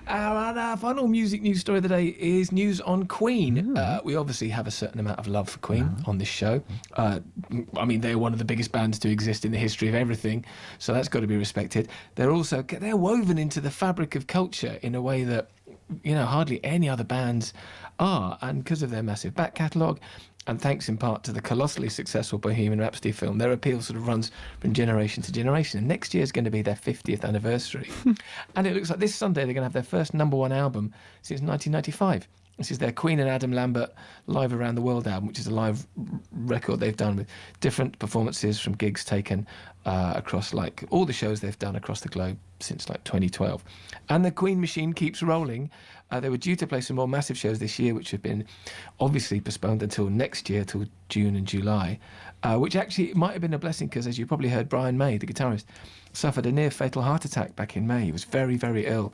Our final music news story of the day is news on Queen. We obviously have a certain amount of love for Queen on this show. I mean, they're one of the biggest bands to exist in the history of everything, so that's got to be respected. They're woven into the fabric of culture in a way that, you know, hardly any other bands are, and because of their massive back catalogue, and thanks in part to the colossally successful Bohemian Rhapsody film, their appeal sort of runs from generation to generation. And next year is going to be their 50th anniversary. And it looks like this Sunday they're going to have their first #1 album since 1995. This is their Queen and Adam Lambert Live Around the World album, which is a live record they've done with different performances from gigs taken across like all the shows they've done across the globe since like 2012. And the Queen machine keeps rolling. They were due to play some more massive shows this year, which have been obviously postponed until next year, till June and July, which actually might have been a blessing because, as you probably heard, Brian May, the guitarist, suffered a near-fatal heart attack back in May. He was very, very ill.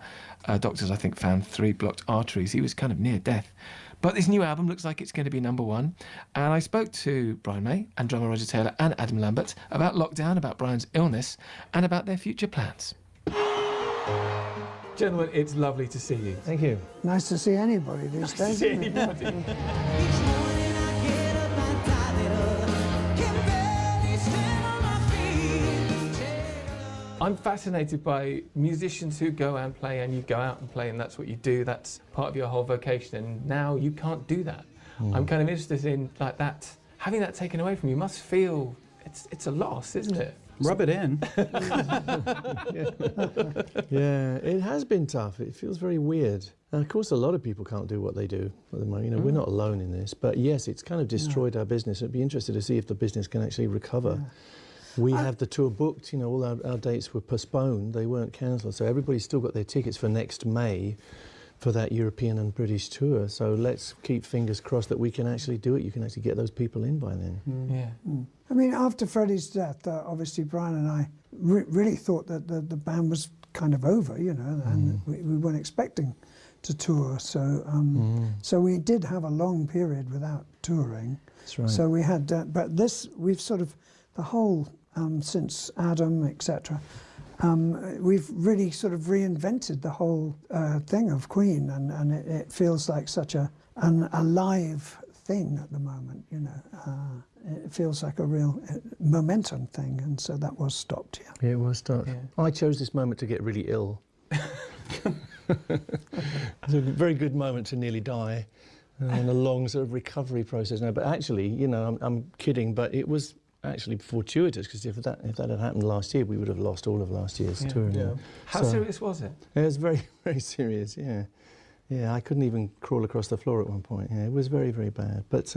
Doctors, I think, found 3 blocked arteries. He was kind of near death. But this new album looks like it's going to be #1. And I spoke to Brian May and drummer Roger Taylor and Adam Lambert about lockdown, about Brian's illness, and about their future plans. Gentlemen, it's lovely to see you. Thank you. Nice to see anybody these days. I'm fascinated by musicians who go and play, and you go out and play, and that's what you do. That's part of your whole vocation, and now you can't do that. I'm kind of interested in like that, having that taken away from you must feel it's a loss, isn't it? Rub it in. Yeah, it has been tough. It feels very weird. And of course, a lot of people can't do what they do at the moment. You know, we're not alone in this. But yes, it's kind of destroyed our business. I'd be interested to see if the business can actually recover. Yeah. We have the tour booked. You know, all our dates were postponed. They weren't cancelled. So everybody's still got their tickets for next May for that European and British tour. So let's keep fingers crossed that we can actually do it. You can actually get those people in by then. I mean, after Freddie's death, obviously Brian and I really thought that the band was kind of over, you know, and we weren't expecting to tour. So so we did have a long period without touring. That's right. So we had, but this, we've sort of, the whole, since Adam, etc., we've really sort of reinvented the whole thing of Queen, and it feels like such an alive thing at the moment, you know. It feels like a real momentum thing, and so that was stopped, Yeah, it was stopped. Yeah. I chose this moment to get really ill. It's a very good moment to nearly die, and a long sort of recovery process now. But actually, you know, I'm kidding, but it was actually fortuitous, because if that had happened last year, we would have lost all of last year's touring. Yeah. How serious was it? It was very, very serious, yeah. Yeah, I couldn't even crawl across the floor at one point. Yeah, it was very, very bad. But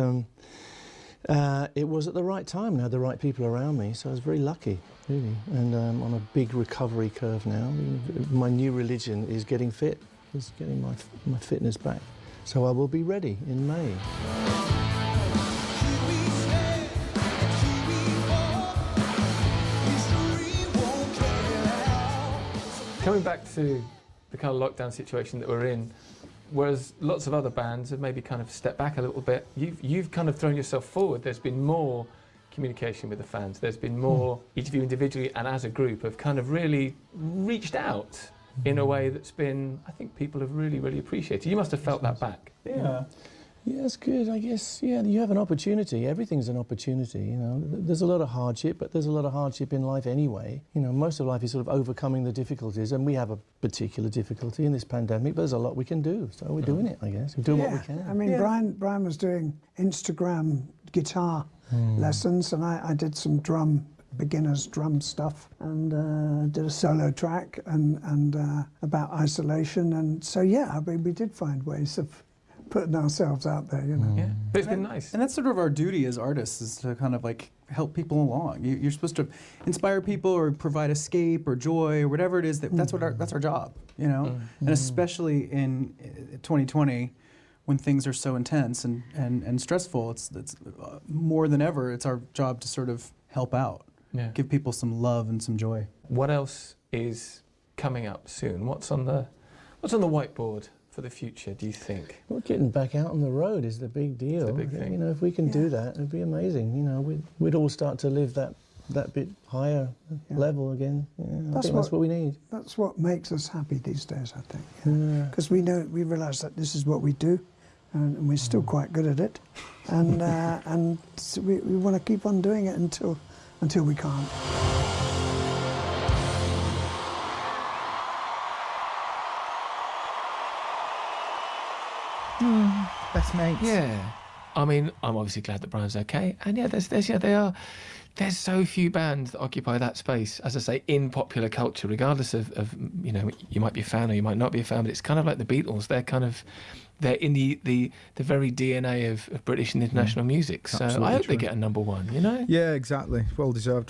it was at the right time, and I had the right people around me, so I was very lucky, really. And I'm on a big recovery curve now. My new religion is getting fit, is getting my fitness back. So I will be ready in May. Coming back to the kind of lockdown situation that we're in, whereas lots of other bands have maybe kind of stepped back a little bit, you've kind of thrown yourself forward. There's been more communication with the fans. There's been more, each of you individually and as a group have kind of really reached out in a way that's been, I think people have really, really appreciated. You must have felt that back. Yeah. Yeah, it's good, I guess. Yeah, you have an opportunity. Everything's an opportunity, you know. There's a lot of hardship, but there's a lot of hardship in life anyway. You know, most of life is sort of overcoming the difficulties, and we have a particular difficulty in this pandemic, but there's a lot we can do, so we're doing it, I guess. We're doing what we can. I mean, Brian was doing Instagram guitar lessons, and I did some beginner's drum stuff, and did a solo track and about isolation, and so yeah, I mean, we did find ways of putting ourselves out there, you know. Yeah, but it's been nice. And that's sort of our duty as artists, is to kind of like help people along. You're supposed to inspire people or provide escape or joy or whatever it is. That's our job, you know. And especially in 2020, when things are so intense and stressful, it's more than ever. It's our job to sort of help out, give people some love and some joy. What else is coming up soon? What's on the whiteboard for the future, do you think? Well, getting back out on the road is the big deal. It's the big thing. You know, if we can do that, it'd be amazing. You know, we'd all start to live that that bit higher level again. Yeah, I think that's what we need. That's what makes us happy these days, I think. Yeah. Because we realise that this is what we do, and we're still quite good at it, and so we want to keep on doing it until we can't. Best mates. Yeah. I mean, I'm obviously glad that Brian's okay. And yeah, there's so few bands that occupy that space, as I say, in popular culture, regardless of you know, you might be a fan or you might not be a fan, but it's kind of like the Beatles. They're in the very DNA of British and international music. So Absolutely I hope true. they get a number one, you know? Yeah, exactly. Well deserved.